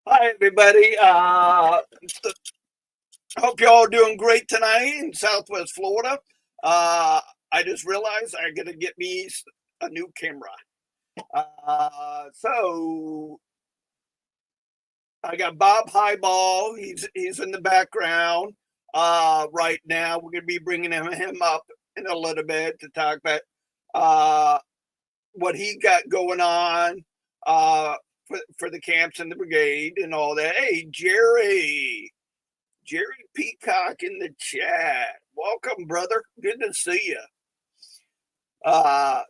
Hi, everybody. Hope you're all doing great tonight in Southwest Florida. I just realized I got to get me a new camera. So I got Bob Highbaugh. He's in the background right now. We're going to be bringing him up in a little bit to talk about uh, what he got going on uh, for the camps and the brigade and all that. Hey, Jerry Peacock in the chat. Welcome, brother. Good to see you.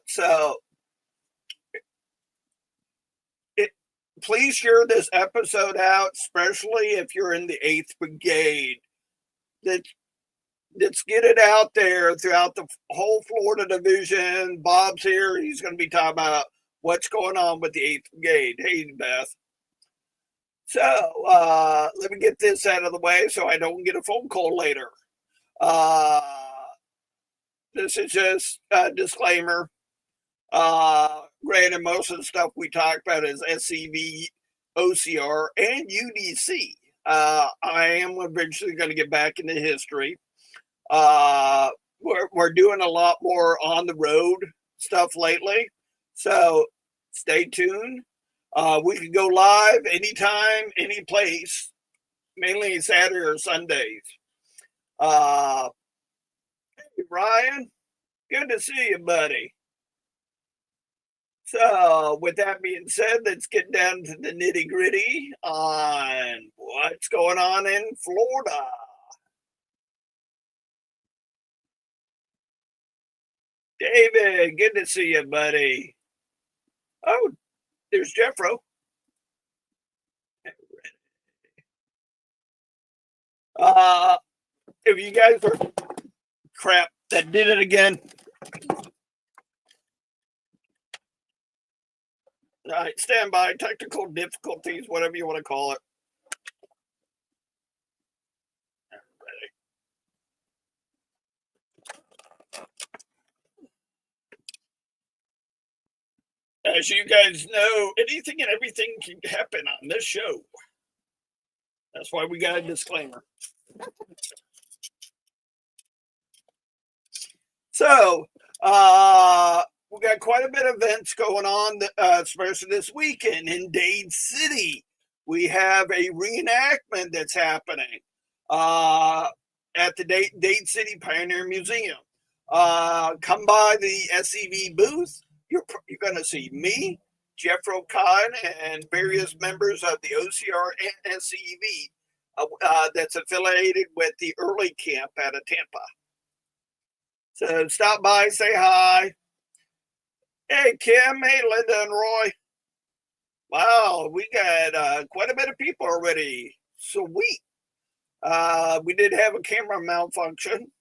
So please share this episode out, especially if you're in the 8th Brigade. Let's get it out there throughout the whole Florida division. Bob's here. He's going to be talking about what's going on with the 8th Brigade. Hey, Beth. So let me get this out of the way so I don't get a phone call later. This is just a disclaimer. Granted, most of the stuff we talk about is SCV, OCR, and UDC. I am eventually going to get back into history. We're doing a lot more on the road stuff lately, so stay tuned. We can go live anytime, any place, mainly Saturday or Sundays. Hey, Ryan, good to see you, buddy. So, with that being said, let's get down to the nitty gritty on what's going on in Florida. David, good to see you, buddy. Oh, there's Jeffro. If you guys are crap, that did it again. All right, stand by. Technical difficulties, whatever you want to call it. As you guys know, anything and everything can happen on this show. That's why we got a disclaimer. So, we got quite a bit of events going on, especially this weekend in Dade City. We have a reenactment that's happening at the Dade City Pioneer Museum. Come by the SCV booth. You're going to see me, Jeffro Khan, and various members of the OCR and SCV that's affiliated with the early camp out of Tampa. So stop by, say hi. Hey, Kim. Hey, Linda and Roy. Wow, we got quite a bit of people already. Sweet. We did have a camera malfunction.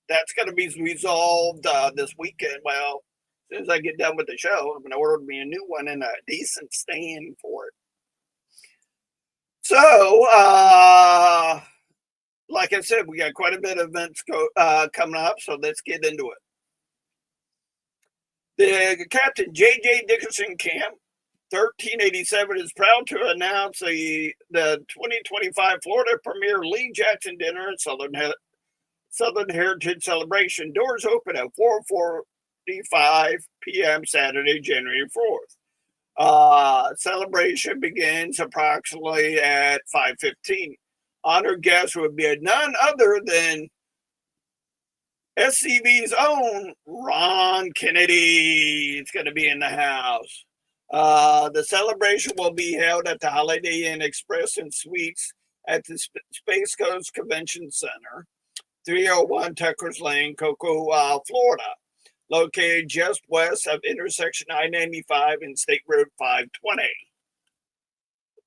That's going to be resolved this weekend. Well, as soon as I get done with the show, I'm going to order me a new one and a decent stand for it. So, like I said, we got quite a bit of events coming up, so let's get into it. The Captain J.J. Dickerson Camp, 1387, is proud to announce the 2025 Florida Premier Lee Jackson Dinner and Southern Heritage Celebration. Doors open at 4:45 p.m. Saturday, January 4th. Celebration begins approximately at 5:15. Honored guests would be none other than SCV's own Ron Kennedy. It's going to be in the house. The celebration will be held at the Holiday Inn Express and Suites at the Space Coast Convention Center, 301 Tuckers Lane, Cocoa, Florida, located just west of intersection I-95 and State Road 520.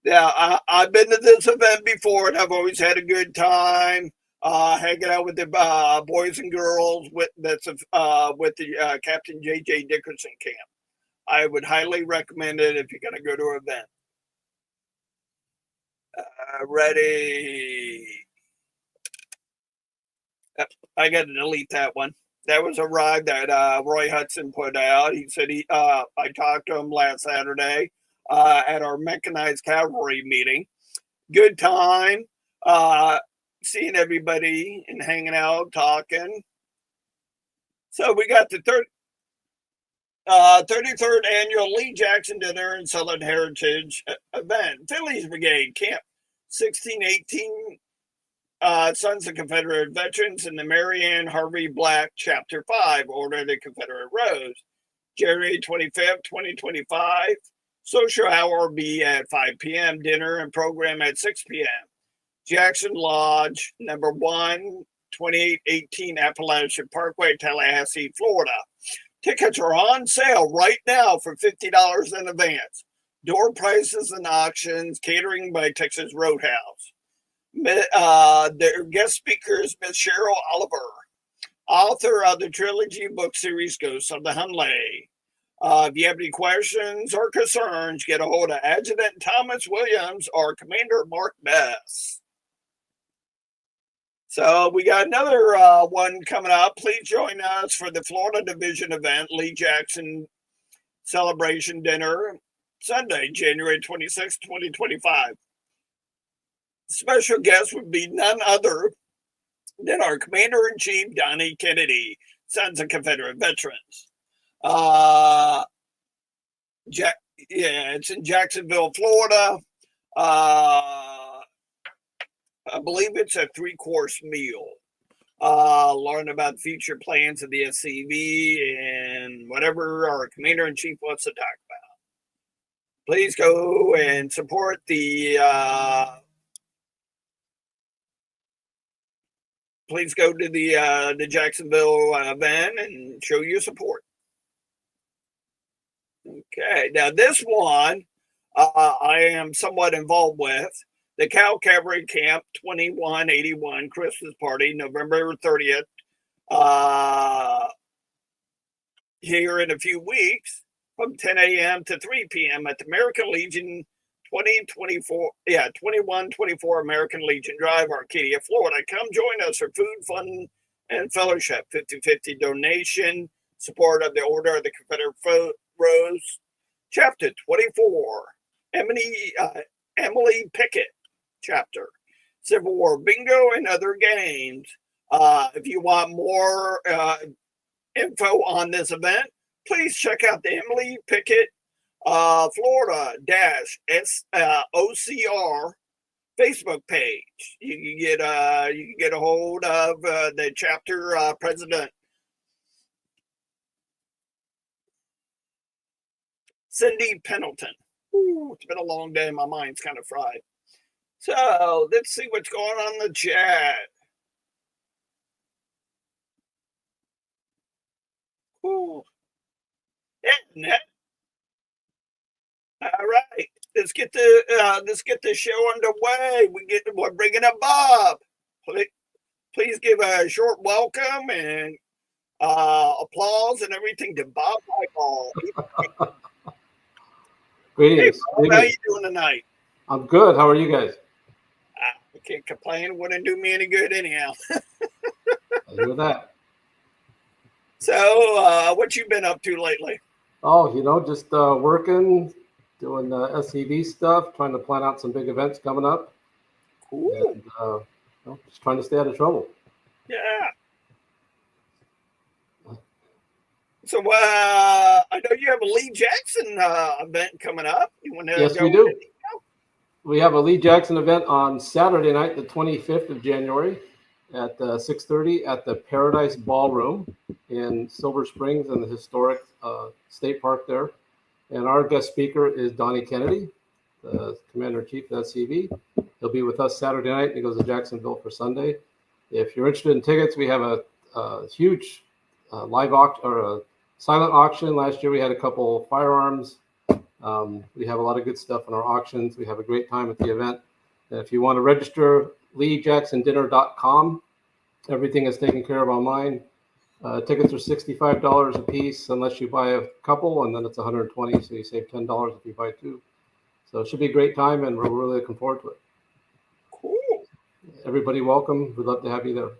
Yeah, I've been to this event before, and I've always had a good time hanging out with the boys and girls with the Captain J.J. Dickerson camp. I would highly recommend it if you're going to go to an event. Ready. I got to delete that one. That was a ride that Roy Hudson put out. He said I talked to him last Saturday at our mechanized cavalry meeting. Good time. Seeing everybody and hanging out, talking. So we got the 33rd annual Lee Jackson Dinner and Southern Heritage event. Phillies Brigade Camp 1618, Sons of Confederate Veterans and the Marianne Harvey Black Chapter 5, Order of the Confederate Rose. January 25th, 2025. Social hour will be at 5 p.m. Dinner and program at 6 p.m. Jackson Lodge, number 1, 2818 Appalachian Parkway, Tallahassee, Florida. Tickets are on sale right now for $50 in advance. Door prices and auctions, catering by Texas Roadhouse. Their guest speaker is Miss Cheryl Oliver, author of the trilogy book series Ghosts of the Hunley. If you have any questions or concerns, get a hold of Adjutant Thomas Williams or Commander Mark Bess. So we got another one coming up. Please join us for the Florida Division event, Lee Jackson Celebration Dinner, Sunday, January 26, 2025. Special guest would be none other than our Commander-in-Chief, Donnie Kennedy, Sons of Confederate Veterans. It's in Jacksonville, Florida. I believe it's a 3-course meal. Learn about future plans of the SCV and whatever our Commander-in-Chief wants to talk about. Please go and support please go to the Jacksonville event and show your support. Okay, now this one I am somewhat involved with. The Cal Cavalry Camp 2181 Christmas Party, November 30th, here in a few weeks from 10 a.m. to 3 p.m. at the American Legion 2124 American Legion Drive, Arcadia, Florida. Come join us for food, fun, and fellowship. 50-50 donation, support of the Order of the Confederate Rose, Chapter 24, Emily Pickett Chapter, Civil War Bingo, and other games. If you want more info on this event, please check out the Emily Pickett Florida OCR Facebook page. You can get a hold of the chapter president, Cindy Pendleton. Ooh, it's been a long day. My mind's kind of fried. So let's see what's going on in the chat. Ooh. Yeah. All right, let's get the show underway. We're bringing up Bob. Please give a short welcome and applause and everything to Bob Highbaugh. Greetings. Hey, Bob, how you doing tonight? I'm good. How are you guys? I can't complain. Wouldn't do me any good anyhow. I hear that. So, what you been up to lately? Oh, just working, doing SCV stuff, trying to plan out some big events coming up. Cool. And, just trying to stay out of trouble. Yeah. So, I know you have a Lee Jackson event coming up. You want to Yes, we do. We have a Lee Jackson event on Saturday night, the 25th of January at 6:30 at the Paradise Ballroom in Silver Springs in the historic state park there. And our guest speaker is Donnie Kennedy, the Commander-in-Chief of SCV. He'll be with us Saturday night, and he goes to Jacksonville for Sunday. If you're interested in tickets, we have a huge live auction or a silent auction. Last year we had a couple firearms. We have a lot of good stuff in our auctions. We have a great time at the event. And if you want to register, leejacksondinner.com. Everything is taken care of online. Tickets are $65 a piece unless you buy a couple, and then it's $120, so you save $10 if you buy two. So it should be a great time, and we're really looking forward to it. Cool. Everybody welcome. We'd love to have you there.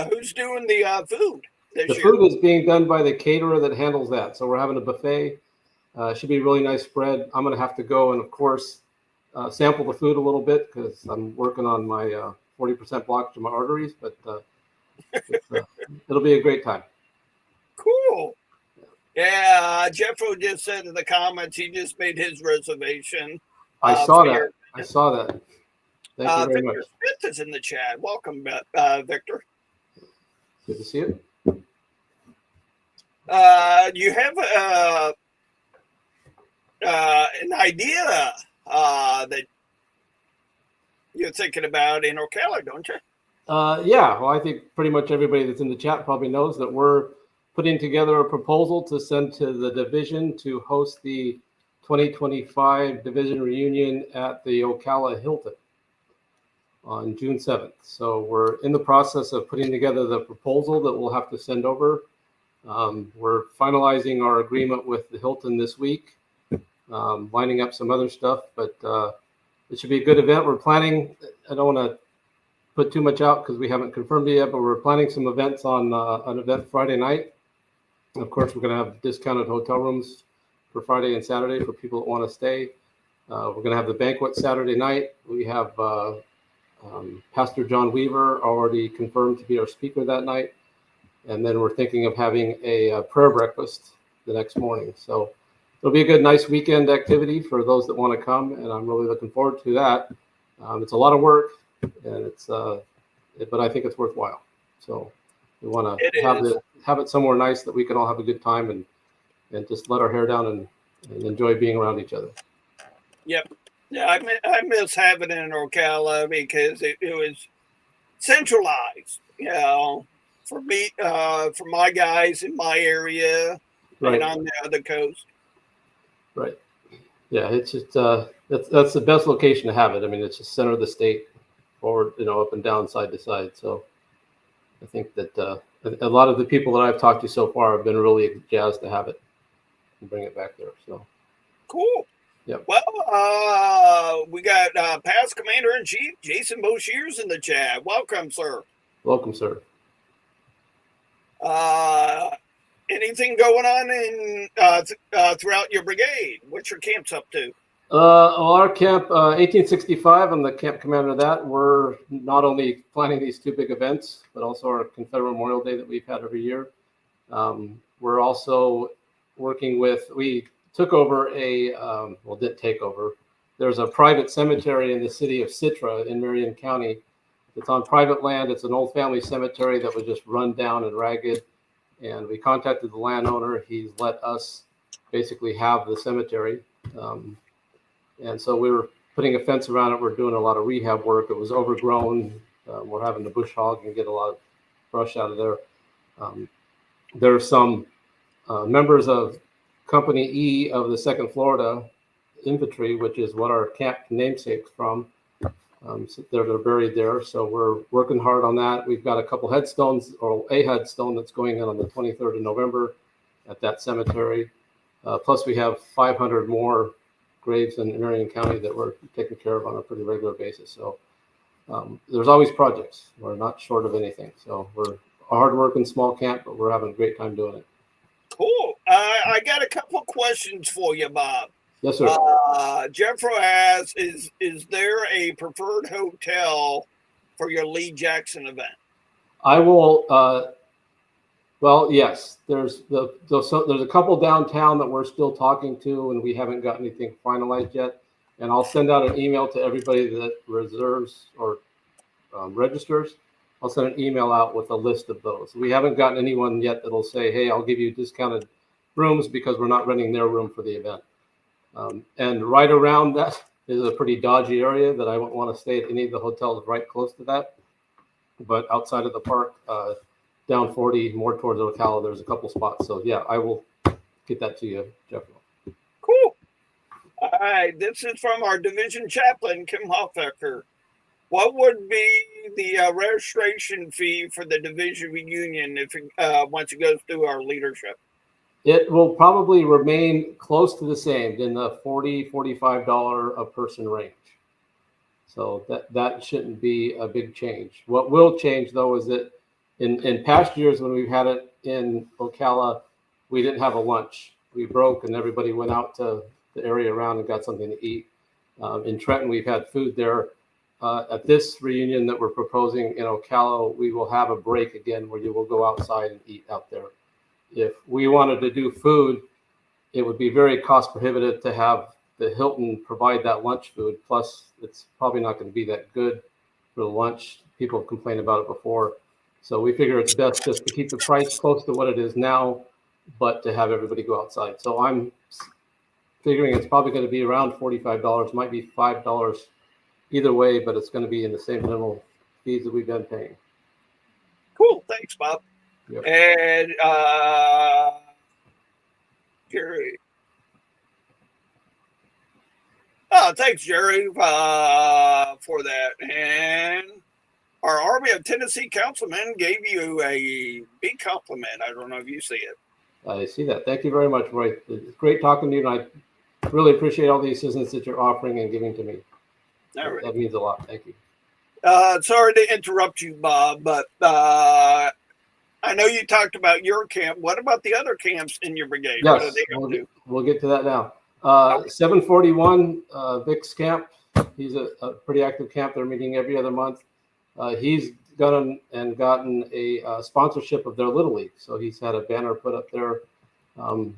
Who's doing the food? The food is being done by the caterer that handles that. So we're having a buffet. Should be a really nice spread. I'm going to have to go and, of course, sample the food a little bit because I'm working on my 40% blockage to my arteries, but it'll be a great time. Cool. Yeah, Jeffro just said in the comments he just made his reservation. I saw that. I saw that. Thank you very Victor much. Smith is in the chat. Welcome, Victor. Good to see you. You have an idea that you're thinking about in Ocala, don't you? Yeah, well, I think pretty much everybody that's in the chat probably knows that we're putting together a proposal to send to the division to host the 2025 division reunion at the Ocala Hilton on June 7th. So we're in the process of putting together the proposal that we'll have to send over. We're finalizing our agreement with the Hilton this week, lining up some other stuff, but it should be a good event. We're planning, I don't want to put too much out because we haven't confirmed it yet, but we're planning some events on an event Friday night. Of course, we're going to have discounted hotel rooms for Friday and Saturday for people that want to stay. We're going to have the banquet Saturday night. We have Pastor John Weaver already confirmed to be our speaker that night. And then we're thinking of having a prayer breakfast the next morning. So it'll be a good, nice weekend activity for those that want to come. And I'm really looking forward to that. It's a lot of work, and but I think it's worthwhile. So we want to have it somewhere nice that we can all have a good time and just let our hair down and enjoy being around each other. Yep. Yeah, I miss having it in Ocala because it was centralized, for me, for my guys in my area, right, and on the other coast. Right. Yeah, it's just that's the best location to have it. I mean, it's just center of the state, forward, up and down, side to side. So I think that a lot of the people that I've talked to so far have been really jazzed to have it and bring it back there. So cool. Yep. Well, we got past Commander-in-Chief Jason Boshears in the chat. Welcome, sir. Welcome, sir. Anything going on in throughout your brigade? What's your camps up to? Our camp, 1865, I'm the camp commander of that. We're not only planning these two big events, but also our Confederate Memorial Day that we've had every year. We're also working we took over didn't take over. There's a private cemetery in the city of Citra in Marion County. It's on private land. It's an old family cemetery that was just run down and ragged. And we contacted the landowner. He's let us basically have the cemetery. And so we were putting a fence around it. We're doing a lot of rehab work. It was overgrown. We're having to bush hog and get a lot of brush out of there. There are some members of Company E of the 2nd Florida Infantry, which is what our camp namesake's from. So they're buried there. So we're working hard on that. We've got a couple headstones, or a headstone that's going in on the 23rd of November at that cemetery. Plus we have 500 more graves in Marion County that we're taking care of on a pretty regular basis. So there's always projects. We're not short of anything. So we're a hard-working small camp, but we're having a great time doing it. Cool. I got a couple questions for you, Bob. Yes, sir. Jeffro asks, is there a preferred hotel for your Lee Jackson event? I will. Well, yes. There's a couple downtown that we're still talking to, and we haven't got anything finalized yet. And I'll send out an email to everybody that reserves or registers. I'll send an email out with a list of those. We haven't gotten anyone yet that'll say, "Hey, I'll give you discounted rooms," because we're not renting their room for the event. And right around that is a pretty dodgy area that I wouldn't want to stay at any of the hotels right close to that. But outside of the park, down 40, more towards Ocala, there's a couple spots. So yeah, I will get that to you, Jeff. Cool. All right, this is from our division chaplain, Kim Hoffecker. What would be the registration fee for the division reunion if once it goes through our leadership? It will probably remain close to the same in the $40, $45 a person range. So that shouldn't be a big change. What will change, though, is that in past years when we've had it in Ocala, we didn't have a lunch. broke and everybody went out to the area around and got something to eat. In Trenton, we've had food there. At this reunion that we're proposing in Ocala, we will have a break again where you will go outside and eat out there. If we wanted to do food, it would be very cost prohibitive to have the Hilton provide that lunch food. Plus, it's probably not going to be that good for the lunch. People have complained about it before. So we figure it's best just to keep the price close to what it is now, but to have everybody go outside. So I'm figuring it's probably going to be around $45, might be $5 either way, but it's going to be in the same minimal fees that we've been paying. Cool. Thanks, Bob. Yep. And Jerry. Oh, thanks, Jerry, for that. And our Army of Tennessee councilman gave you a big compliment. I don't know if you see it. I see that. Thank you very much, Roy. It's great talking to you, and I really appreciate all the assistance that you're offering and giving to me. All right. That means a lot. Thank you. Sorry to interrupt you, Bob, but I know you talked about your camp. What about the other camps in your brigade? Yes, What are they up to? we'll get to that now. 741 Vic's camp. He's a pretty active camp. They're meeting every other month. He's gotten a sponsorship of their Little League. So he's had a banner put up there.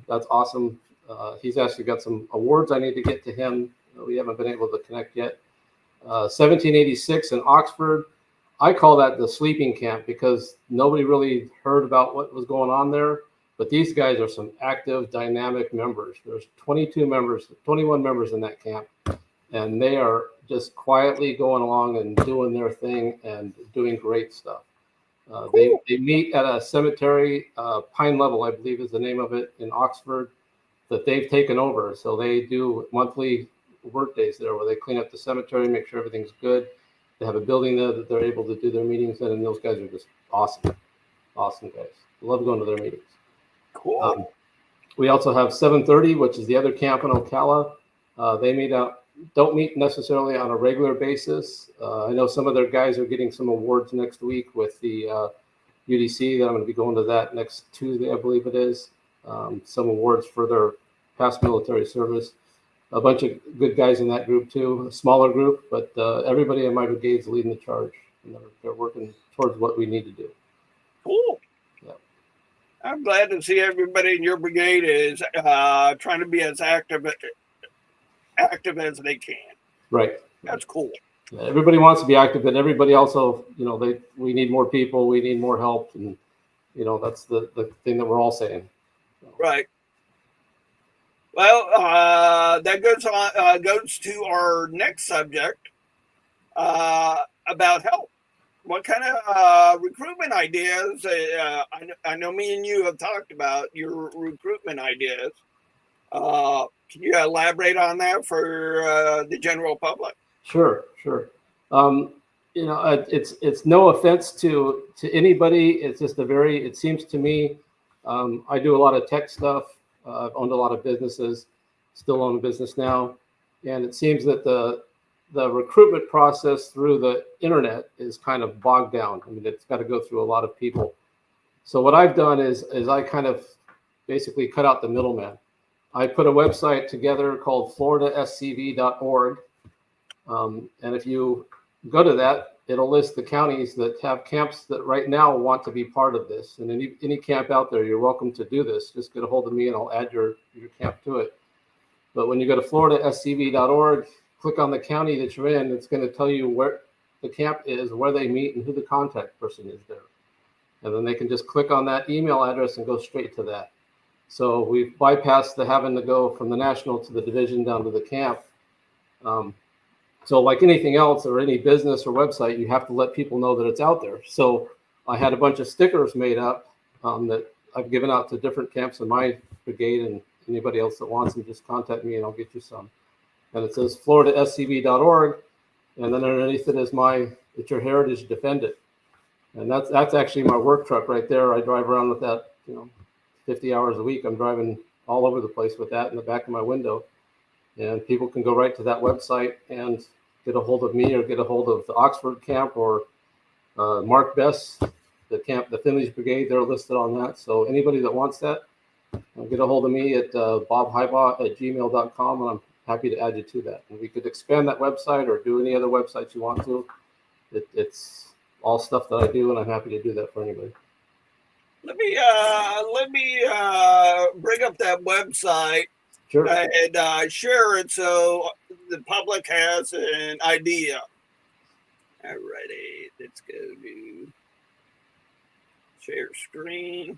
That's awesome. He's actually got some awards I need to get to him. We haven't been able to connect yet. 1786 in Oxford. I call that the sleeping camp because nobody really heard about what was going on there. But these guys are some active, dynamic members. There's 21 members in that camp. And they are just quietly going along and doing their thing and doing great stuff. They meet at a cemetery, Pine Level, I believe is the name of it, in Oxford, that they've taken over. So they do monthly work days there where they clean up the cemetery, make sure everything's good. They have a building there that they're able to do their meetings in, and those guys are just awesome. Awesome guys. Love going to their meetings. Cool. We also have 730, which is the other camp in Ocala. They don't meet necessarily on a regular basis. I know some of their guys are getting some awards next week with the UDC. I'm going to be going to that next Tuesday, I believe it is. Some awards for their past military service. A bunch of good guys in that group too. A smaller group, but everybody in my brigade is leading the charge. And they're working towards what we need to do. Cool. Yeah. I'm glad to see everybody in your brigade is trying to be as active as they can. Right. That's cool. Yeah, everybody wants to be active, but everybody also, we need more people, we need more help, and that's the thing that we're all saying. Right. Well, that goes to our next subject about help. What kind of recruitment ideas? I know me and you have talked about your recruitment ideas. Can you elaborate on that for the general public? Sure. It's no offense to anybody. It's just it seems to me, I do a lot of tech stuff. I've owned a lot of businesses, still own a business now. And it seems that the recruitment process through the internet is kind of bogged down. I mean, it's got to go through a lot of people. So what I've done is I kind of basically cut out the middleman. I put a website together called floridascv.org. And if you go to that, it'll list the counties that have camps that right now want to be part of this. And any camp out there, you're welcome to do this. Just get a hold of me and I'll add your camp to it. But when you go to floridascv.org, click on the county that you're in, it's going to tell you where the camp is, where they meet, and who the contact person is there. And then they can just click on that email address and go straight to that. So we've bypassed the having to go from the national to the division down to the camp. So like anything else or any business or website, you have to let people know that it's out there. So I had a bunch of stickers made up that I've given out to different camps in my brigade, and anybody else that wants them, just contact me and I'll get you some. And it says floridascv.org, and then underneath it is it's your heritage, defend it. And that's actually my work truck right there. I drive around with that, 50 hours a week. I'm driving all over the place with that in the back of my window. And people can go right to that website and get a hold of me or get a hold of the Oxford camp or Mark Best, the Finley's Brigade. They're listed on that. So anybody that wants that, get a hold of me at bobhighbaugh@gmail.com, and I'm happy to add you to that. And we could expand that website or do any other websites you want to. It's all stuff that I do, and I'm happy to do that for anybody. Let me bring up that website. Sure. And share it so the public has an idea. All righty, let's go to share screen.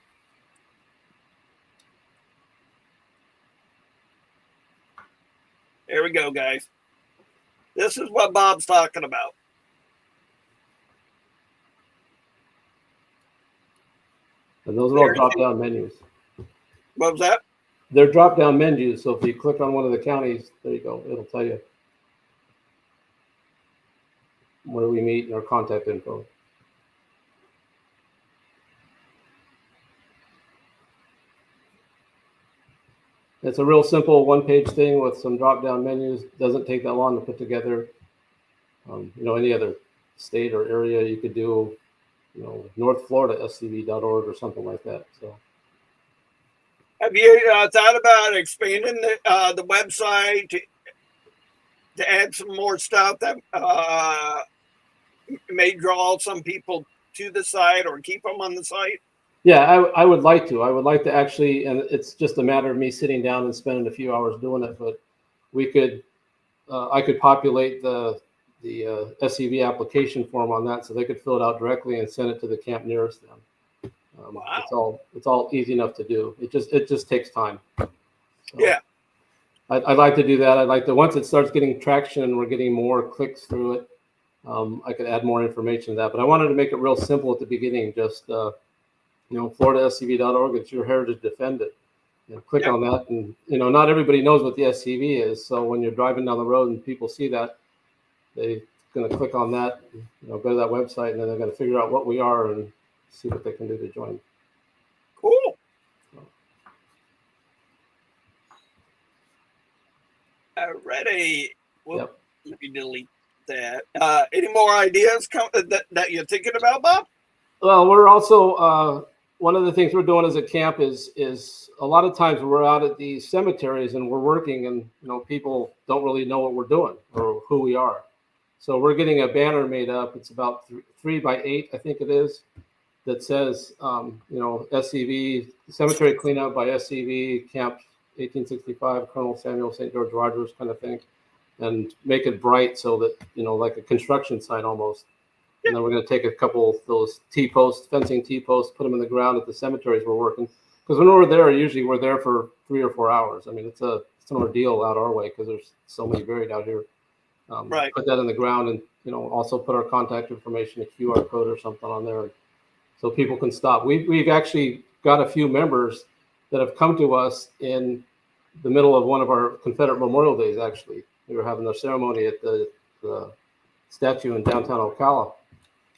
There we go, guys. This is what Bob's talking about. And those are all drop-down menus. What was that? They're drop-down menus, so if you click on one of the counties, there you go. It'll tell you where we meet and our contact info. It's a real simple one-page thing with some drop-down menus. Doesn't take that long to put together. Any other state or area you could do, North Florida SCV.org or something like that. So, have you thought about expanding the website to add some more stuff that may draw some people to the site or keep them on the site? Yeah, I would like to. I would like to actually, and it's just a matter of me sitting down and spending a few hours doing it. But I could populate the SCV application form on that, so they could fill it out directly and send it to the camp nearest them. Wow. It's all easy enough to do. It just takes time. So yeah. I'd like to do that. I'd like to, once it starts getting traction and we're getting more clicks through it, I could add more information to that. But I wanted to make it real simple at the beginning. Just FloridaSCV.org. It's your heritage, defend it. Click on that, and not everybody knows what the SCV is. So when you're driving down the road and people see that, they're going to click on that, go to that website, and then they're going to figure out what we are and see what they can do to join. Cool. Alrighty. Well, Let me delete that. Any more ideas that you're thinking about, Bob? Well, we're also one of the things we're doing as a camp is a lot of times we're out at these cemeteries and we're working, and people don't really know what we're doing or who we are. So we're getting a banner made up. It's about 3 by 8, I think it is, that says SCV cemetery cleanup by SCV Camp 1865 Colonel Samuel St. George Rogers kind of thing, and make it bright so that like a construction site almost. And then we're going to take a couple of those fencing T-posts, put them in the ground at the cemeteries we're working. Because when we're there, usually we're there for 3 or 4 hours. I mean, it's an ordeal out our way because there's so many buried out here. Right. Put that in the ground, and also put our contact information, a QR code or something on there, so people can stop. We've actually got a few members that have come to us in the middle of one of our Confederate Memorial Days. Actually, we were having their ceremony at the statue in downtown Ocala.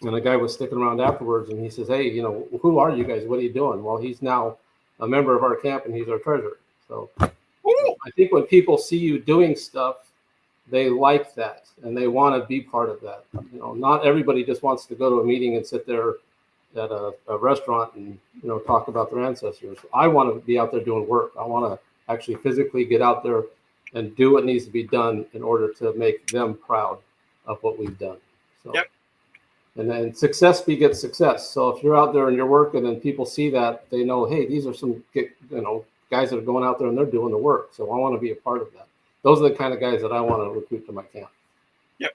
And the guy was sticking around afterwards, and he says, "Hey, who are you guys? What are you doing?" Well, he's now a member of our camp, and he's our treasurer. So I think when people see you doing stuff, they like that, and they want to be part of that. Not everybody just wants to go to a meeting and sit there at a restaurant and talk about their ancestors. I want to be out there doing work. I want to actually physically get out there and do what needs to be done in order to make them proud of what we've done. So. Yep. And then success begets success. So if you're out there and you're working and people see that, they know, hey, these are some guys that are going out there and they're doing the work. So I want to be a part of that. Those are the kind of guys that I want to recruit to my camp. Yep.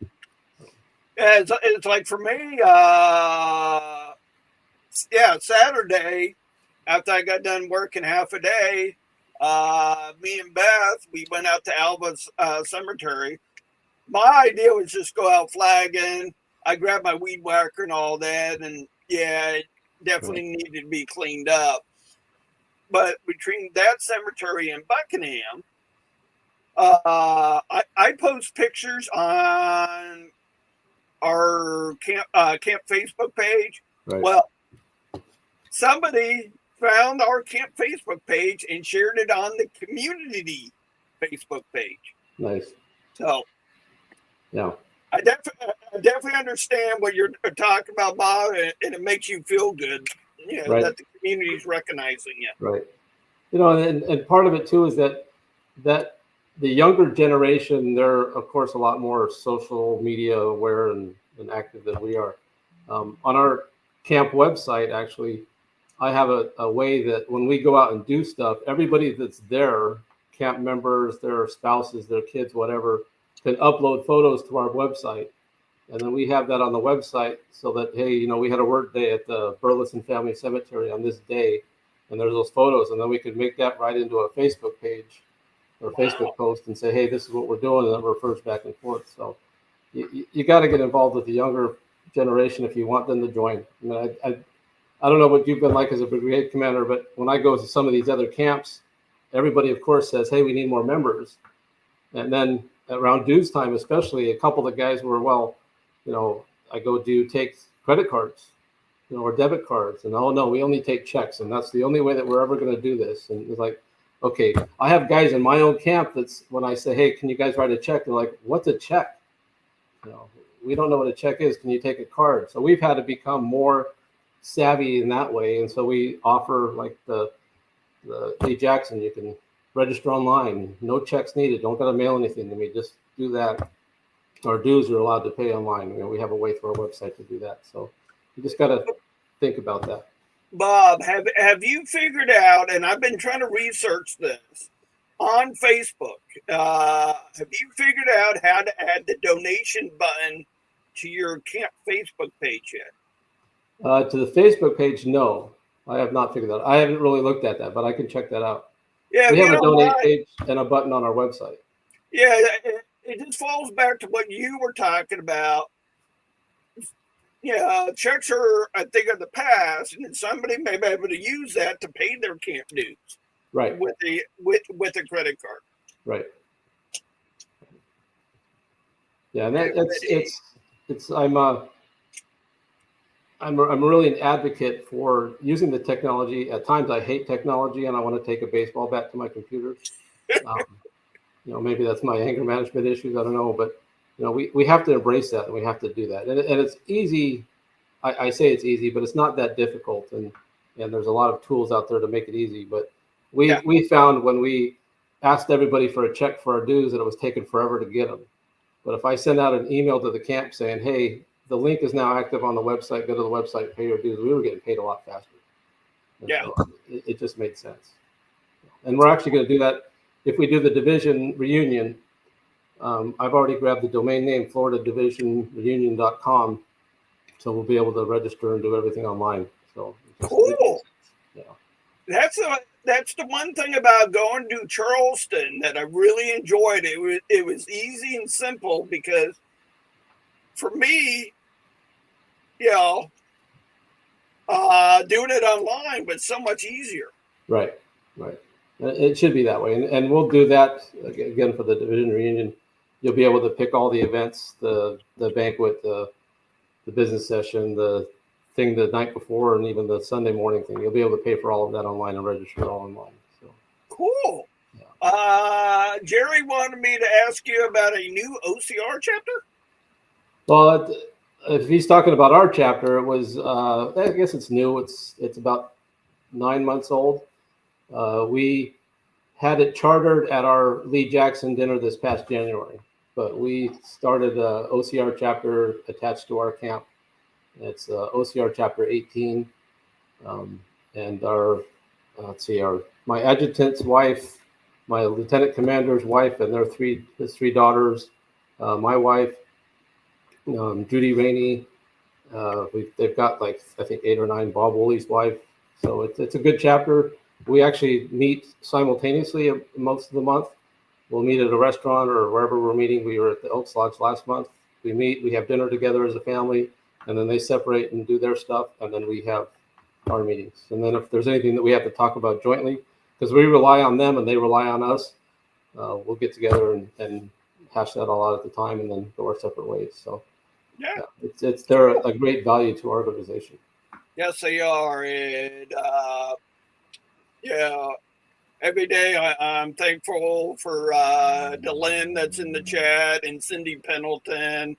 It's like for me, Saturday, after I got done working half a day, me and Beth, we went out to Alba's cemetery. My idea was just go out flagging. I grabbed my weed whacker and all that, and it definitely needed to be cleaned up. But between that cemetery and Buckingham, I post pictures on our camp Facebook page. Right. Well, somebody found our camp Facebook page and shared it on the community Facebook page. Nice. So, yeah, I definitely understand what you're talking about, Bob, and it makes you feel good. Right. That the community is recognizing you. Right. And part of it too is that the younger generation, they're of course a lot more social media aware and active than we are. On our camp website, actually, I have a way that when we go out and do stuff, everybody that's there, camp members, their spouses, their kids, whatever, can upload photos to our website. And then we have that on the website so that, hey, we had a work day at the Burleson Family Cemetery on this day, and there's those photos. And then we could make that right into a Facebook page or Facebook post and say, hey, this is what we're doing, and that refers back and forth. So you got to get involved with the younger generation if you want them to join. I don't know what you've been like as a brigade commander, but when I go to some of these other camps, everybody, of course, says, hey, we need more members. And then around dues time, especially, a couple of the guys were, I go take credit cards, or debit cards. And, oh, no, we only take checks. And that's the only way that we're ever going to do this. And it's like, okay, I have guys in my own camp that's when I say, hey, can you guys write a check? They're like, what's a check? We don't know what a check is. Can you take a card? So we've had to become more savvy in that way. And so we offer like the Lee Jackson, you can register online, no checks needed. Don't got to mail anything to me. Just do that. Our dues are allowed to pay online. We have a way through our website to do that. So you just got to think about that. Bob, have you figured out, and I've been trying to research this on Facebook, have you figured out how to add the donation button to your camp Facebook page yet? To the Facebook page, no, I have not figured that out. I haven't really looked at that, but I can check that out. Yeah, we have a donate page and a button on our website. Yeah, it just falls back to what you were talking about. Yeah, checks are a thing of the past, and somebody may be able to use that to pay their camp dues. Right. With a credit card. Right. Yeah, and it's I'm really an advocate for using the technology. At times, I hate technology, and I want to take a baseball bat to my computer. Maybe that's my anger management issues. I don't know, but we have to embrace that, and we have to do that. And it's easy. I say it's easy, but it's not that difficult. And there's a lot of tools out there to make it easy. But we found when we asked everybody for a check for our dues that it was taking forever to get them. But if I send out an email to the camp saying, hey, the link is now active on the website, go to the website, pay your dues, we were getting paid a lot faster. And so it just made sense. And we're actually going to do that if we do the division reunion. I've already grabbed the domain name, floridadivisionreunion.com. So we'll be able to register and do everything online. So cool. Yeah. That's the one thing about going to Charleston that I really enjoyed. It was easy and simple because for me, doing it online was so much easier. Right. It should be that way. And we'll do that again for the division reunion. You'll be able to pick all the events, the banquet, the business session, the thing the night before, and even the Sunday morning thing. You'll be able to pay for all of that online and register all online. So cool. Yeah. Jerry wanted me to ask you about a new OCR chapter. Well, if he's talking about our chapter, it was I guess it's new. It's about 9 months old. We had it chartered at our Lee Jackson dinner this past January, but we started a OCR chapter attached to our camp. It's OCR chapter 18, and our my adjutant's wife, my lieutenant commander's wife, and his three daughters, my wife, Judy Rainey. They've got I think 8 or 9. Bob Woolley's wife. So it's a good chapter. We actually meet simultaneously most of the month. We'll meet at a restaurant or wherever we're meeting. We were at the Elks Lodge last month. We meet, we have dinner together as a family, and then they separate and do their stuff, and then we have our meetings. And then if there's anything that we have to talk about jointly, because we rely on them and they rely on us, we'll get together and hash that all out at the time and then go our separate ways. So they're a great value to our organization. Yes, they are. And every day I'm thankful for Delyn that's in the chat, and Cindy Pendleton,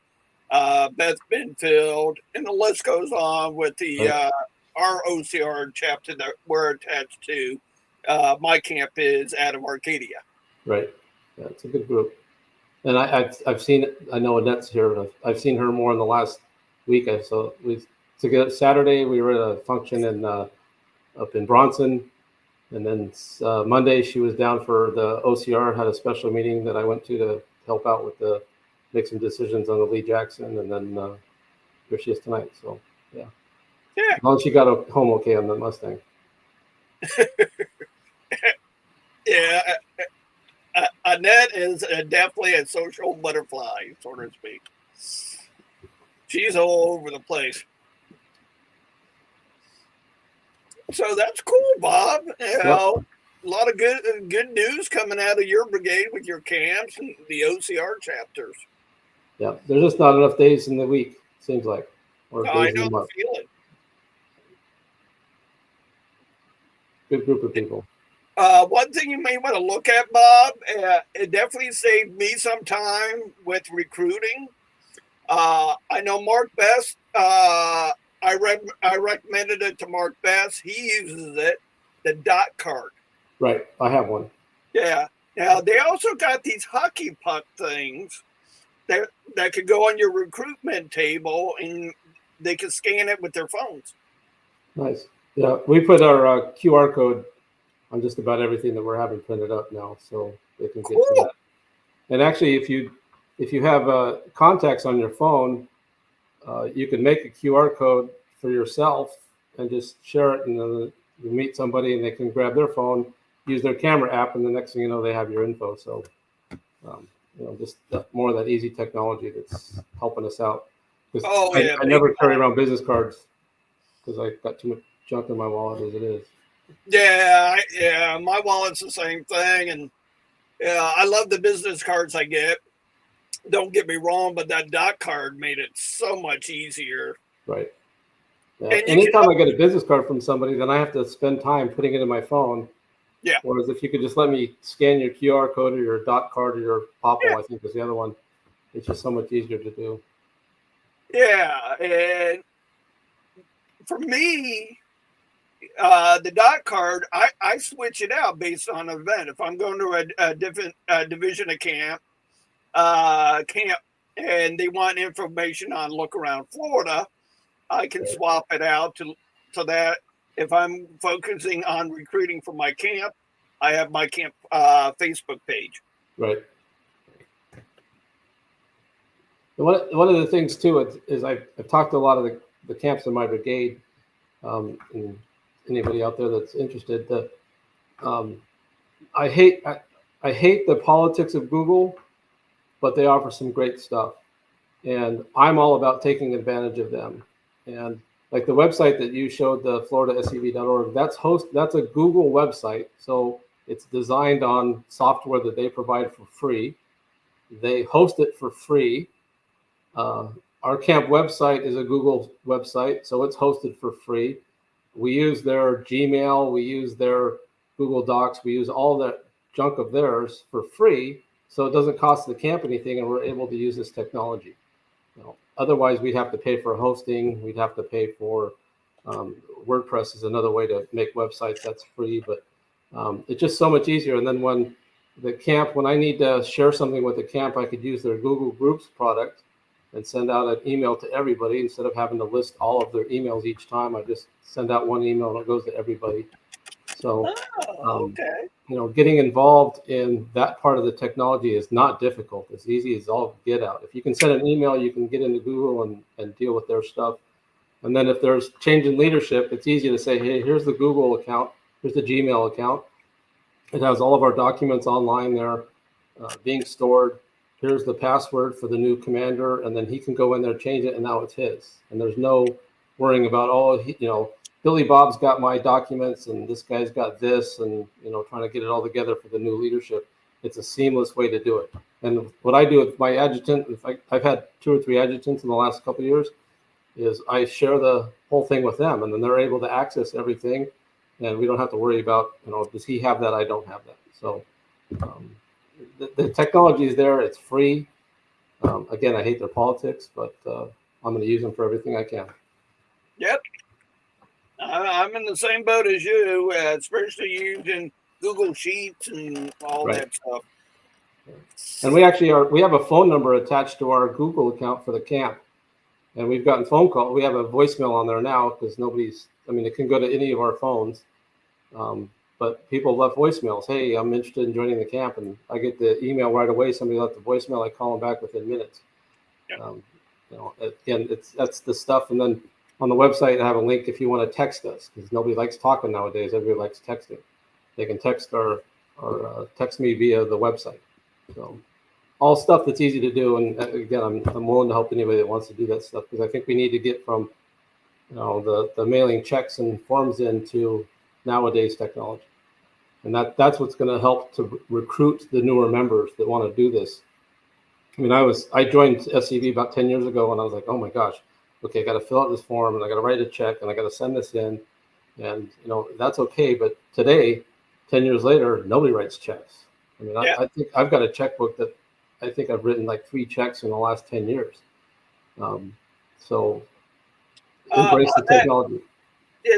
Beth Benfield, and the list goes on with the our OCR chapter that we're attached to. my camp is out of Arcadia. Right. Yeah, it's a good group. And I've seen, I know Annette's here, but I've seen her more in the last week. So together Saturday we were at a function in up in Bronson, and then Monday she was down for the OCR, had a special meeting that I went to help out with make some decisions on the Lee Jackson, and then here she is tonight. So yeah, as long as she got home okay on the Mustang. Yeah. Annette is definitely a social butterfly, so to speak. She's all over the place. So that's cool, Bob. You know, a lot of good news coming out of your brigade with your camps and the OCR chapters. Yeah, there's just not enough days in the week, seems like, or I days in know the the month. feeling. Good group of people. One thing you may want to look at, Bob, it definitely saved me some time with recruiting. I know Mark Best. I recommended it to Mark Best. He uses it, the dot card. Right, I have one. Yeah. Now they also got these hockey puck things that could go on your recruitment table, and they can scan it with their phones. Nice. Yeah, we put our QR code on just about everything that we're having printed up now, so they can get to that. And actually, if you have contacts on your phone, you can make a QR code for yourself and just share it, and you meet somebody and they can grab their phone, use their camera app, and the next thing you know, they have your info. So, just more of that easy technology that's helping us out. I never carry around business cards because I got too much junk in my wallet as it is. Yeah, my wallet's the same thing, and I love the business cards I get. Don't get me wrong, but that dot card made it so much easier. Right. Yeah. And anytime I get a business card from somebody, then I have to spend time putting it in my phone. Yeah. Whereas if you could just let me scan your QR code or your dot card or your Popple, I think is the other one, it's just so much easier to do. Yeah, and for me, the dot card, I switch it out based on an event. If I'm going to a different division of camp, and they want information on look around Florida, I can swap it out so that if I'm focusing on recruiting for my camp, I have my camp Facebook page. Right. One of the things too is I've talked to a lot of the camps in my brigade, and anybody out there that's interested. I hate the politics of Google, but they offer some great stuff, and I'm all about taking advantage of them. And like the website that you showed, the FloridaSCV.org, that's a Google website, so it's designed on software that they provide for free. They host it for free. Our camp website is a Google website, so it's hosted for free. We use their Gmail, we use their Google Docs, we use all that junk of theirs for free, so it doesn't cost the camp anything, and we're able to use this technology. Otherwise, we'd have to pay for hosting, we'd have to pay for WordPress is another way to make websites that's free, but it's just so much easier. And then when I need to share something with the camp, I could use their Google Groups product and send out an email to everybody instead of having to list all of their emails each time. I just send out one email and it goes to everybody. So, getting involved in that part of the technology is not difficult. It's easy as all get out. If you can send an email, you can get into Google and deal with their stuff. And then if there's change in leadership, it's easy to say, hey, here's the Google account, here's the Gmail account. It has all of our documents online there being stored. Here's the password for the new commander, and then he can go in there, change it, and now it's his. And there's no worrying about, Billy Bob's got my documents, and this guy's got this, and trying to get it all together for the new leadership. It's a seamless way to do it. And what I do with my adjutant, I've had 2 or 3 adjutants in the last couple of years, is I share the whole thing with them, and then they're able to access everything, and we don't have to worry about, does he have that? I don't have that. So. The technology is there. It's free. Again, I hate their politics, but I'm going to use them for everything I can. Yep. I'm in the same boat as you, especially using Google Sheets and all Right. that stuff. And we actually we have a phone number attached to our Google account for the camp. And we've gotten phone calls. We have a voicemail on there now because it can go to any of our phones. But people left voicemails. Hey, I'm interested in joining the camp. And I get the email right away. Somebody left the voicemail. I call them back within minutes. Yeah. Again, that's the stuff. And then on the website, I have a link if you want to text us because nobody likes talking nowadays. Everybody likes texting. They can text or text me via the website. So all stuff that's easy to do. And again, I'm willing to help anybody that wants to do that stuff because I think we need to get from the mailing checks and forms into nowadays technology. And that's what's going to help to recruit the newer members that want to do this. I mean, I joined SCV about 10 years ago and I was like, oh my gosh, okay, I got to fill out this form and I got to write a check and I got to send this in. And, that's okay. But today, 10 years later, nobody writes checks. I mean, I think I've got a checkbook that I think I've written like 3 checks in the last 10 years. So embrace the technology.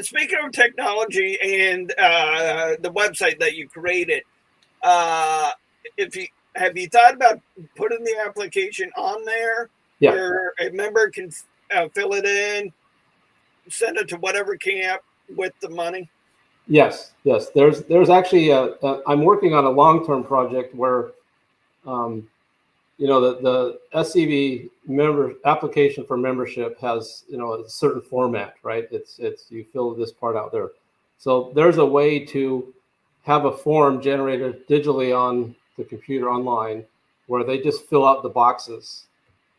Speaking of technology and the website that you created, have you thought about putting the application on there where a member can fill it in, send it to whatever camp with the money? Yes. There's actually I'm working on a long-term project where the SCV member application for membership has a certain format, right? It's you fill this part out there. So there's a way to have a form generated digitally on the computer online where they just fill out the boxes,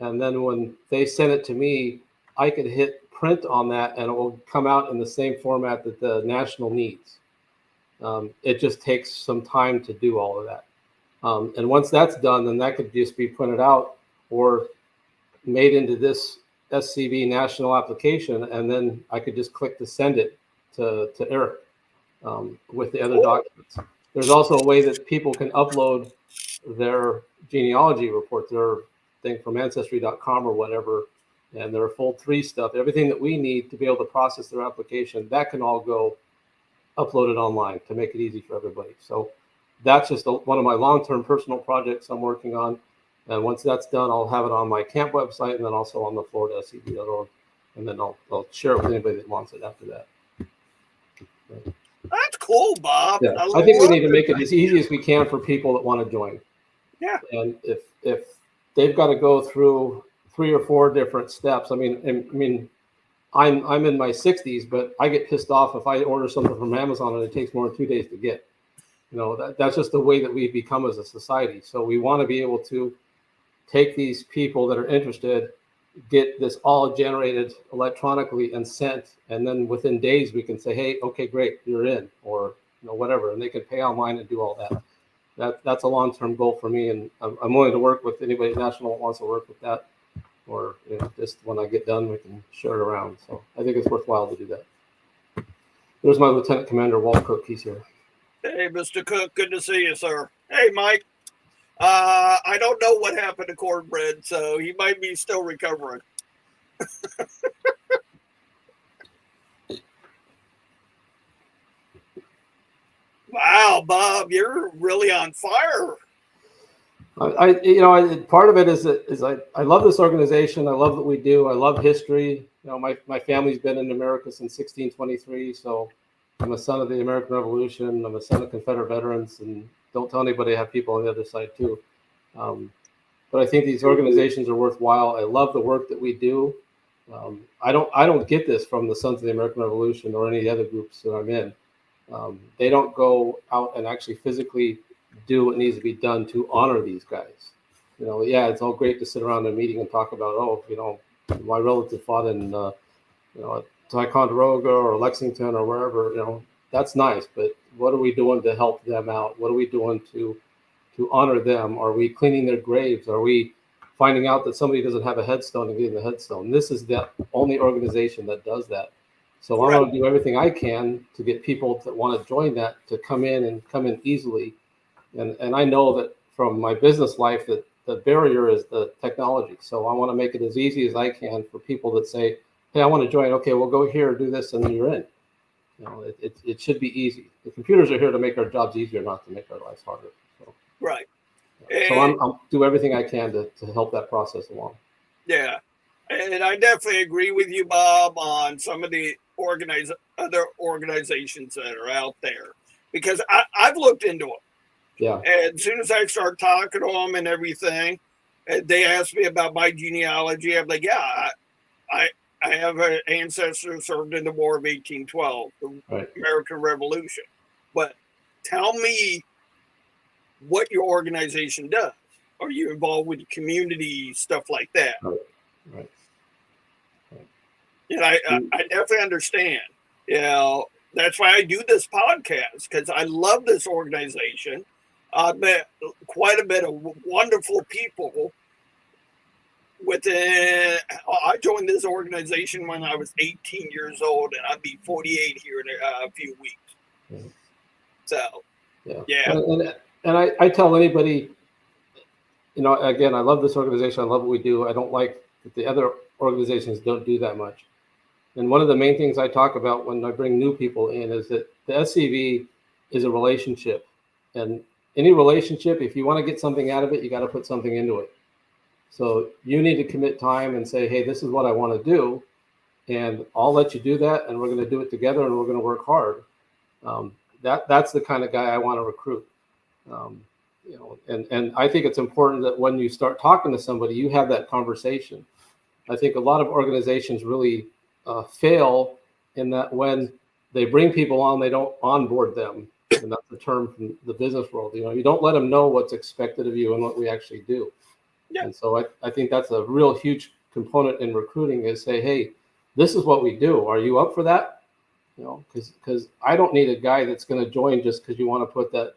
and then when they send it to me, I could hit print on that and it will come out in the same format that the national needs. It just takes some time to do all of that. And once that's done, then that could just be printed out or made into this SCV national application. And then I could just click to send it to Eric with the other documents. There's also a way that people can upload their genealogy report, their thing from ancestry.com or whatever, and their full 3 stuff, everything that we need to be able to process their application, that can all go uploaded online to make it easy for everybody. So that's just one of my long-term personal projects I'm working on. And once that's done, I'll have it on my camp website and then also on the FloridaSCV.org. And then I'll share it with anybody that wants it after that. That's cool, Bob. Yeah, I think we need to make it as easy as we can for people that want to join. Yeah. And if they've got to go through 3 or 4 different steps, I'm in my 60s, but I get pissed off if I order something from Amazon and it takes more than 2 days to get. That's just the way that we've become as a society. So we want to be able to take these people that are interested, get this all generated electronically and sent, and then within days we can say, hey, okay, great, you're in, or whatever, and they can pay online and do all that. That's a long-term goal for me, and I'm willing to work with anybody national that wants to work with that, or just when I get done we can share it around. So I think it's worthwhile to do that. There's my Lieutenant Commander Walt Cook. He's here. Hey, Mr. Cook, good to see you, sir. Hey, Mike. I don't know what happened to Cornbread, so he might be still recovering. Wow, Bob, you're really on fire. Part of it is I love this organization. I love what we do. I love history. My family's been in America since 1623, so I'm a son of the American Revolution. I'm a son of Confederate veterans, and don't tell anybody I have people on the other side too. But I think these organizations are worthwhile. I love the work that we do. I don't get this from the Sons of the American Revolution or any of the other groups that I'm in. They don't go out and actually physically do what needs to be done to honor these guys. It's all great to sit around a meeting and talk about, my relative fought in, Ticonderoga or Lexington or wherever. That's nice, but what are we doing to help them out? What are we doing to honor them? Are we cleaning their graves? Are we finding out that somebody doesn't have a headstone and getting the headstone? This is the only organization that does that. So I want to do everything I can to get people that want to join that to come in easily. And I know that from my business life that the barrier is the technology. So I want to make it as easy as I can for people that say, hey, I want to join. Okay, we'll go here, do this, and then you're in. It should be easy. The computers are here to make our jobs easier, not to make our lives harder. So, Right. so I'll do everything I can to help that process along. Yeah. And I definitely agree with you, Bob, on some of the other organizations that are out there, because I've looked into them. Yeah. And as soon as I start talking to them and everything, they ask me about my genealogy. I'm like, yeah, I have an ancestor who served in the War of 1812, the American Revolution. But tell me what your organization does. Are you involved with the community, stuff like that? Right. And I definitely understand. That's why I do this podcast, because I love this organization. I've met quite a bit of wonderful people I joined this organization when I was 18 years old, and I'll be 48 here in a few weeks. Yeah. So, yeah. And I tell anybody, again, I love this organization. I love what we do. I don't like that the other organizations don't do that much. And one of the main things I talk about when I bring new people in is that the SCV is a relationship. And any relationship, if you want to get something out of it, you got to put something into it. So you need to commit time and say, hey, this is what I want to do. And I'll let you do that. And we're going to do it together, and we're going to work hard. That's the kind of guy I want to recruit. And I think it's important that when you start talking to somebody, you have that conversation. I think a lot of organizations really fail in that when they bring people on, they don't onboard them. And that's the term from the business world. You don't let them know what's expected of you and what we actually do. Yeah. And so I think that's a real huge component in recruiting is say, hey, this is what we do. Are you up for that? Because I don't need a guy that's going to join just because you want to put that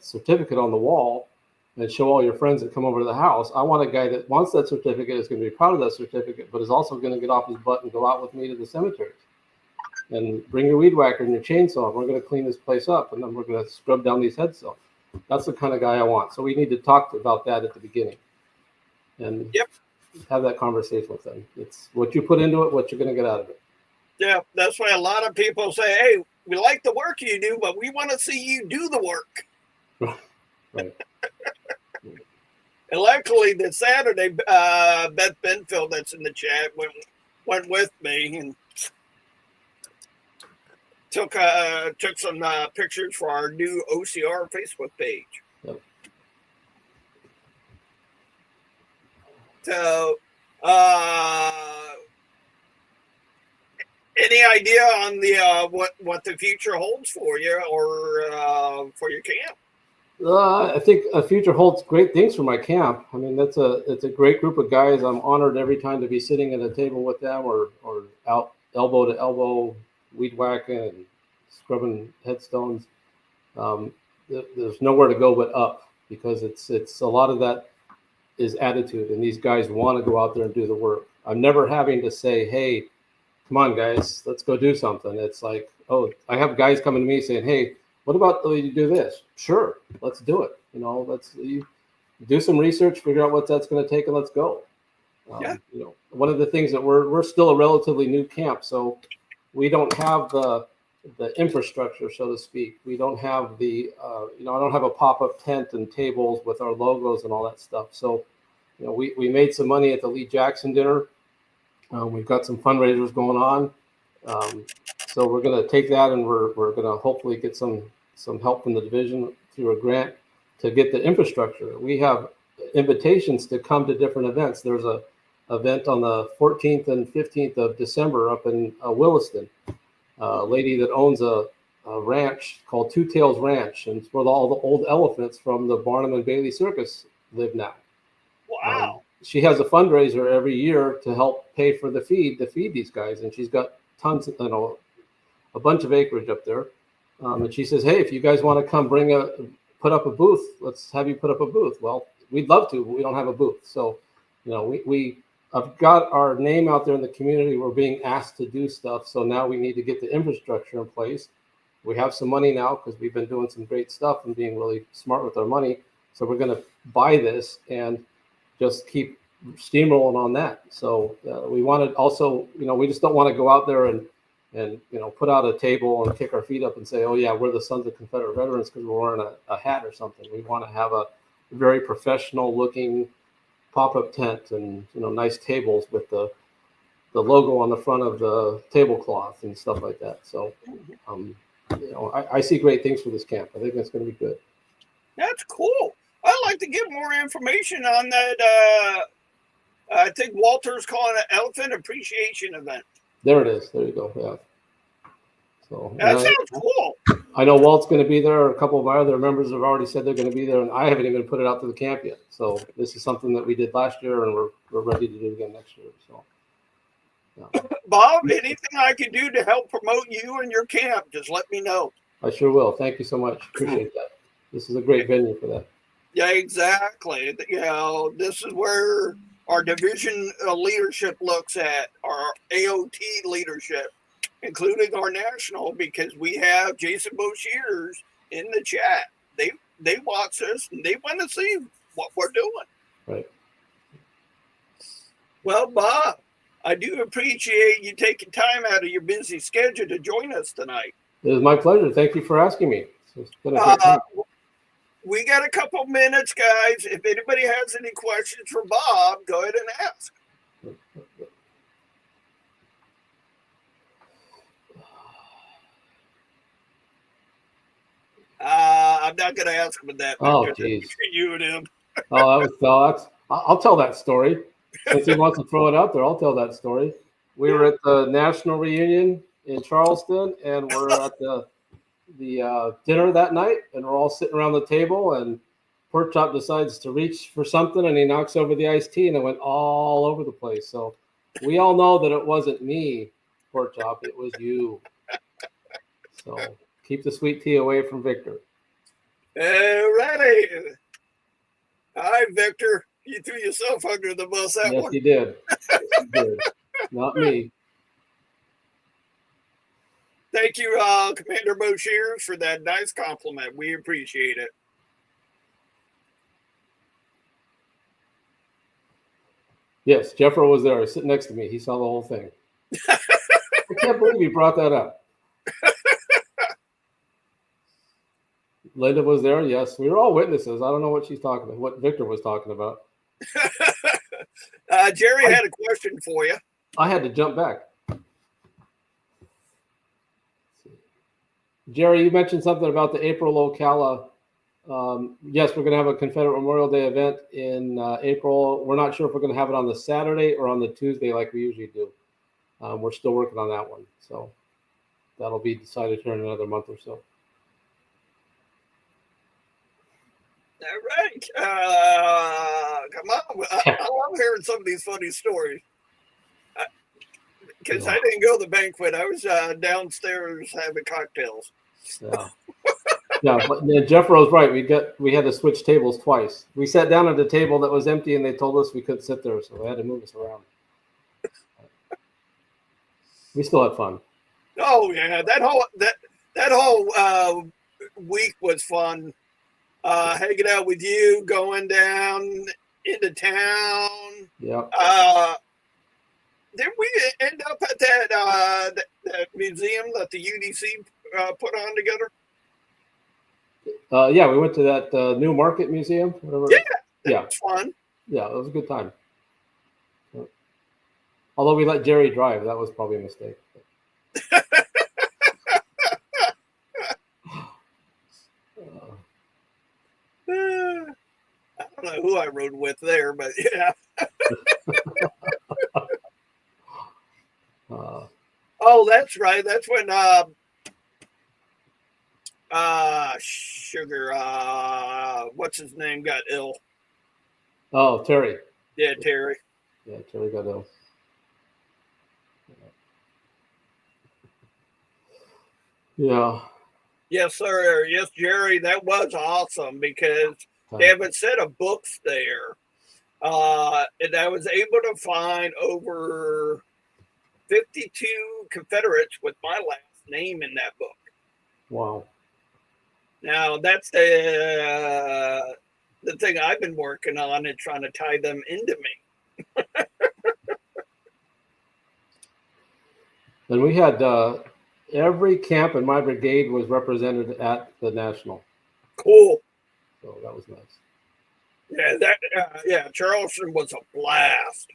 certificate on the wall and show all your friends that come over to the house. I want a guy that wants that certificate, is going to be proud of that certificate, but is also going to get off his butt and go out with me to the cemetery and bring your weed whacker and your chainsaw. And we're going to clean this place up, and then we're going to scrub down these headstones. That's the kind of guy I want. So we need to talk about that at the beginning and have that conversation with them. It's what you put into it, what you're going to get out of it. Yeah, that's why a lot of people say, hey, we like the work you do, but we want to see you do the work. Right. And luckily, this Saturday, Beth Benfield, that's in the chat, went with me and took some pictures for our new OCR Facebook page. Yep. So, any idea on the what the future holds for you or for your camp? I think a future holds great things for my camp. I mean, it's a great group of guys. I'm honored every time to be sitting at a table with them or out elbow to elbow, weed whacking and scrubbing headstones. There's nowhere to go but up, because it's a lot of that is attitude, and these guys want to go out there and do the work. I'm never having to say, hey, come on, guys, let's go do something. It's like, oh, I have guys coming to me saying, hey, what about you do this? Sure, let's do it. Let's do some research, figure out what that's going to take, and let's go. One of the things that we're still a relatively new camp, so we don't have the infrastructure, so to speak. We don't have I don't have a pop-up tent and tables with our logos and all that stuff. So, we made some money at the Lee Jackson dinner. We've got some fundraisers going on. So we're going to take that, and we're going to hopefully get some help from the division through a grant to get the infrastructure. We have invitations to come to different events. There's a event on the 14th and 15th of December up in Williston. A lady that owns a ranch called Two Tails Ranch, and it's where all the old elephants from the Barnum and Bailey Circus live now. Wow. She has a fundraiser every year to help pay for the feed to feed these guys, and she's got tons, a bunch of acreage up there. And she says, hey, if you guys want to come put up a booth, let's have you put up a booth. Well, we'd love to, but we don't have a booth. So, I've got our name out there in the community. We're being asked to do stuff. So now we need to get the infrastructure in place. We have some money now because we've been doing some great stuff and being really smart with our money. So we're going to buy this and just keep steamrolling on that. So we wanted also, we just don't want to go out there and and put out a table and kick our feet up and say, oh yeah, we're the Sons of Confederate Veterans because we're wearing a hat or something. We want to have a very professional looking pop-up tent and nice tables with the logo on the front of the tablecloth and stuff like that. So I see great things for this camp. I think that's going to be good. That's cool. I'd like to get more information on that. I think Walter's calling it Elephant Appreciation Event. There it is. There you go. Yeah. So that sounds cool. I know Walt's going to be there. A couple of my other members have already said they're going to be there, and I haven't even put it out to the camp yet. So this is something that we did last year, and we're ready to do it again next year. So, yeah. Bob, anything I can do to help promote you and your camp, just let me know. I sure will. Thank you so much. Appreciate that. This is a great venue for that. Yeah, exactly. This is where our division leadership looks at our AOT leadership, including our national, because we have Jason Boshears in the chat. They watch us and they want to see what we're doing. Right. Well, Bob, I do appreciate you taking time out of your busy schedule to join us tonight. It was my pleasure. Thank you for asking me. It's been a great time. We got a couple minutes, guys. If anybody has any questions for Bob, go ahead and ask. I'm not going to ask him that. Oh, geez. Between you and him. I'll tell that story. Since he wants to throw it out there, I'll tell that story. We were at the national reunion in Charleston, and we're at the dinner that night, and we're all sitting around the table, and Pork Chop decides to reach for something, and he knocks over the iced tea, and it went all over the place. So we all know that it wasn't me, Pork Chop, it was you. So keep the sweet tea away from Victor. All righty. All right, Victor. You threw yourself under the bus that yes, one. He did. Yes, he did. Not me. Thank you, Commander Boshears, for that nice compliment. We appreciate it. Yes, Jeffro was there, sitting next to me. He saw the whole thing. I can't believe he brought that up. Linda was there. Yes, we were all witnesses. I don't know what she's talking about, what Victor was talking about. Jerry had a question for you. I had to jump back. Jerry, you mentioned something about the April Ocala. Yes, we're going to have a Confederate Memorial Day event in April. We're not sure if we're going to have it on the Saturday or on the Tuesday like we usually do. We're still working on that one. So that'll be decided here in another month or so. All right. Come on. I love hearing some of these funny stories. Because I didn't go to the banquet. I was downstairs having cocktails. Yeah. Yeah, Jeff Rose right. We had to switch tables twice. We sat down at a table that was empty, and they told us we couldn't sit there, so they had to move us around. We still had fun. Oh yeah, that whole week was fun. Hanging out with you, going down into town. Yeah. Did we end up at that museum that the UDC put on together? Yeah, we went to that New Market Museum. Whatever. Yeah, was fun. Yeah, it was a good time. Although we let Jerry drive, that was probably a mistake. I don't know who I rode with there, but yeah. Oh, that's right. That's when Sugar, what's his name, got ill. Oh, Terry. Yeah, Terry. Yeah, Terry got ill. Yeah. Yes, sir. Yes, Jerry. That was awesome because they have a set of books there. And I was able to find over 52 Confederates with my last name in that book. Wow. Now, that's the thing I've been working on and trying to tie them into me. And we had every camp in my brigade was represented at the national. Cool. So that was nice. Yeah, Charleston was a blast.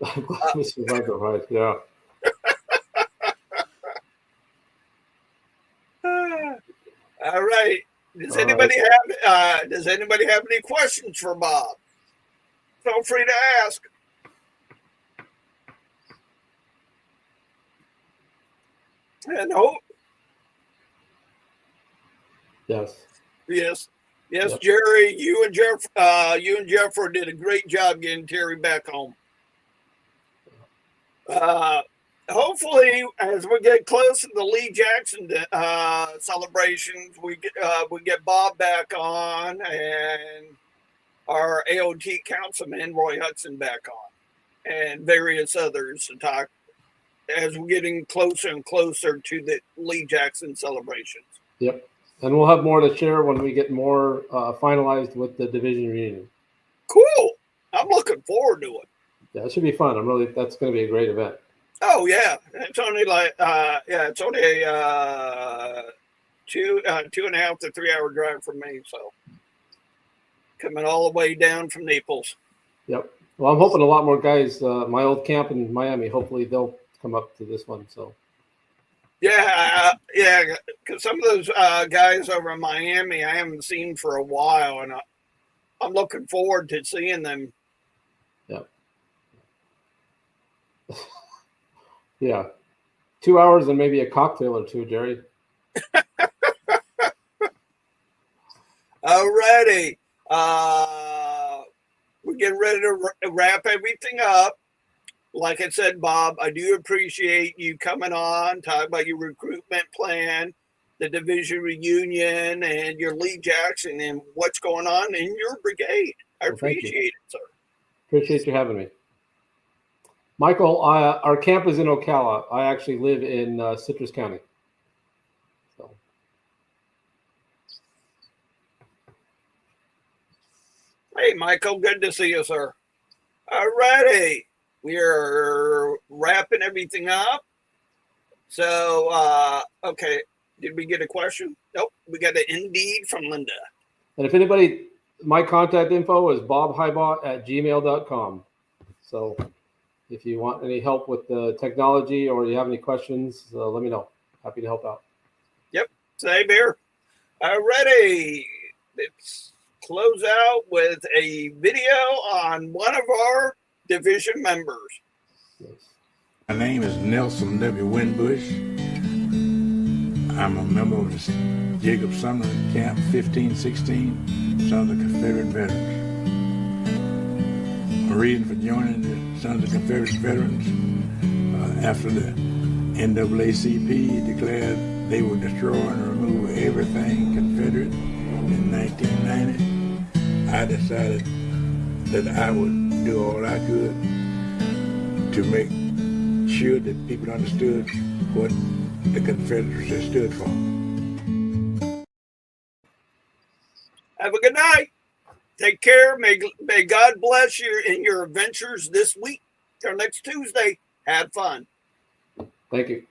I'm glad we survived the ride. Yeah. All right. Does anybody have any questions for Bob? Feel free to ask. And Yes. Yes, Yep. Jerry, you and Jeffrey did a great job getting Terry back home. Hopefully, as we get close to the Lee Jackson celebrations, we get Bob back on and our AOT councilman Roy Hudson back on, and various others to talk as we're getting closer and closer to the Lee Jackson celebrations. Yep. And we'll have more to share when we get more finalized with the division reunion. Cool. I'm looking forward to it. Yeah, it should be fun. That's going to be a great event. Oh yeah, it's only like it's only a 2.5 to 3 hour drive from me. So coming all the way down from Naples. Yep. Well, I'm hoping a lot more guys. My old camp in Miami. Hopefully, they'll come up to this one. So. Yeah, because some of those guys over in Miami I haven't seen for a while, and I'm looking forward to seeing them. Yep. Yeah. 2 hours and maybe a cocktail or two, Jerry. Alrighty. We're getting ready to wrap everything up. Like I said, Bob, I do appreciate you coming on, talking about your recruitment plan, the division reunion, and your Lee Jackson and what's going on in your brigade. I appreciate it, sir. Appreciate you having me. Michael, our camp is in Ocala. I actually live in Citrus County. So. Hey, Michael, good to see you, sir. All righty. We are wrapping everything up. So, okay. Did we get a question? Nope. We got an Indeed from Linda. And if anybody, my contact info is bobhighbaugh@gmail.com. So if you want any help with the technology or you have any questions, let me know. Happy to help out. Yep. Same here. All righty. Let's close out with a video on one of our division members. Yes. My name is Nelson W. Winbush. I'm a member of the Jacob Sumner Camp 1516, Sons of Confederate Veterans. My reason for joining the Sons of Confederate Veterans after the NAACP declared they would destroy and remove everything Confederate in 1990, I decided that I would do all I could to make sure that people understood what the Confederacy stood for. Have a good night. Take care. May God bless you in your adventures this week. Till next Tuesday. Have fun. Thank you.